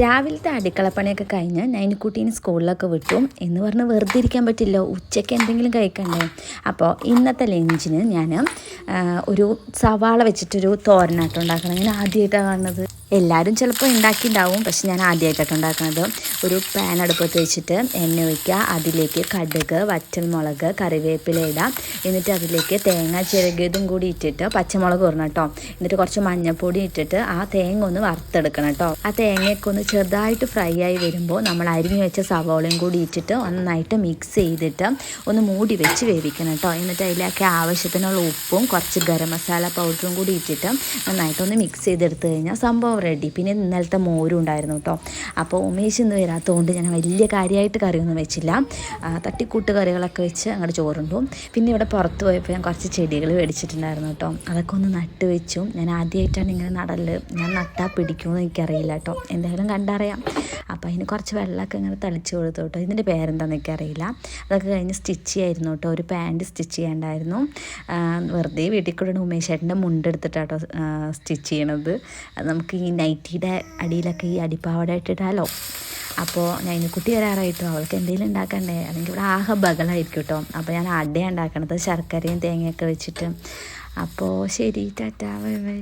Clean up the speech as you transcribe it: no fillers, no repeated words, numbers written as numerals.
രാവിലത്തെ അടുക്കളപ്പണിയൊക്കെ കഴിഞ്ഞ് നൈനിക്കുട്ടീനെ സ്കൂളിലൊക്കെ വിട്ടു എന്ന് പറഞ്ഞ് വെറുതെ ഇരിക്കാൻ പറ്റില്ല, ഉച്ചയ്ക്ക് എന്തെങ്കിലും കഴിക്കണ്ടേ. അപ്പോൾ ഇന്നത്തെ ലഞ്ചിന് ഞാൻ ഒരു സവാള വെച്ചിട്ടൊരു തോരനാട്ടം ഉണ്ടാക്കണം. ഞാൻ ആദ്യമായിട്ടാണ് കാണുന്നത്. എല്ലാവരും ചിലപ്പോൾ ഉണ്ടാക്കിയിട്ടുണ്ടാവും, പക്ഷെ ഞാൻ ആദ്യമായിട്ടാണ് ഉണ്ടാക്കുന്നത്. ഒരു പാൻ അടുപ്പത്ത് വെച്ചിട്ട് എണ്ണ ഒഴിക്കുക, അതിലേക്ക് കടുക്, വറ്റൽമുളക്, കറിവേപ്പില ഇടാം. എന്നിട്ട് അതിലേക്ക് തേങ്ങ ചിരകിയതും കൂടി ഇട്ടിട്ട് പച്ചമുളക് ഇടണം കേട്ടോ. എന്നിട്ട് കുറച്ച് മഞ്ഞൾപ്പൊടി ഇട്ടിട്ട് ആ തേങ്ങ ഒന്ന് വറുത്തെടുക്കണം കേട്ടോ. ആ തേങ്ങയൊക്കെ ഒന്ന് ചെറുതായിട്ട് ഫ്രൈ ആയി വരുമ്പോൾ നമ്മൾ അരിഞ്ഞു വെച്ച സവാളയും കൂടി ഇട്ടിട്ട് നന്നായിട്ട് മിക്സ് ചെയ്തിട്ട് ഒന്ന് മൂടി വെച്ച് വേവിക്കണം കേട്ടോ. എന്നിട്ട് അതിലേക്ക് ആവശ്യത്തിനുള്ള ഉപ്പും കുറച്ച് ഗരം മസാല പൗഡറും കൂടി ഇട്ടിട്ട് നന്നായിട്ടൊന്ന് മിക്സ് ചെയ്തെടുത്ത് കഴിഞ്ഞാൽ സംഭവം റെഡി. പിന്നെ ഇന്നലത്തെ മോരും ഉണ്ടായിരുന്നു കേട്ടോ. അപ്പോൾ ഉമേഷ് ഇന്ന് വരാത്തതുകൊണ്ട് ഞാൻ വലിയ കാര്യമായിട്ട് കറിയൊന്നും വെച്ചില്ല, തട്ടിക്കൂട്ട് കറികളൊക്കെ വെച്ച് അങ്ങോട്ട് ചോറുണ്ടു. പിന്നെ ഇവിടെ പുറത്ത് പോയപ്പോൾ ഞാൻ കുറച്ച് ചെടികൾ മേടിച്ചിട്ടുണ്ടായിരുന്നു കേട്ടോ. അതൊക്കെ ഒന്ന് നട്ട് വെച്ചു. ഞാൻ ആദ്യമായിട്ടാണ് ഇങ്ങനെ നടല്, ഞാൻ നട്ടാൽ പിടിക്കുമെന്ന് എനിക്കറിയില്ല കേട്ടോ, എന്തായാലും കണ്ടറിയാം. അപ്പോൾ അതിന് കുറച്ച് വെള്ളമൊക്കെ ഇങ്ങനെ തളിച്ച് കൊടുത്തു കേട്ടോ. ഇതിൻ്റെ പേരെന്താണെന്ന് എനിക്കറിയില്ല. അതൊക്കെ കഴിഞ്ഞ് സ്റ്റിച്ച് ചെയ്യായിരുന്നു കേട്ടോ. ഒരു പാൻറ്റ് സ്റ്റിച്ച് ചെയ്യേണ്ടായിരുന്നു. വെറുതെ വീട്ടിൽ കൂടെ ഉമേശേട്ടൻ്റെ മുണ്ടെടുത്തിട്ടാട്ടോ സ്റ്റിച്ച് ചെയ്യണത്. അത് നമുക്ക് ഈ നൈറ്റിയുടെ അടിയിലൊക്കെ ഈ അടിപ്പാവട ഇട്ടിട്ടാലോ. അപ്പോൾ നൈനിക്കുട്ടി വരാറായിട്ടോ, അവൾക്ക് എന്തെങ്കിലും ഉണ്ടാക്കണ്ടേ, അല്ലെങ്കിൽ ഇവിടെ ആകെ ബഹളമായിരിക്കും കേട്ടോ. അപ്പോൾ ഞാൻ അടയാണ് ഉണ്ടാക്കണത്, ശർക്കരയും തേങ്ങയൊക്കെ വെച്ചിട്ട്. അപ്പോൾ ശരി, ടാറ്റാ, ബൈ ബൈ.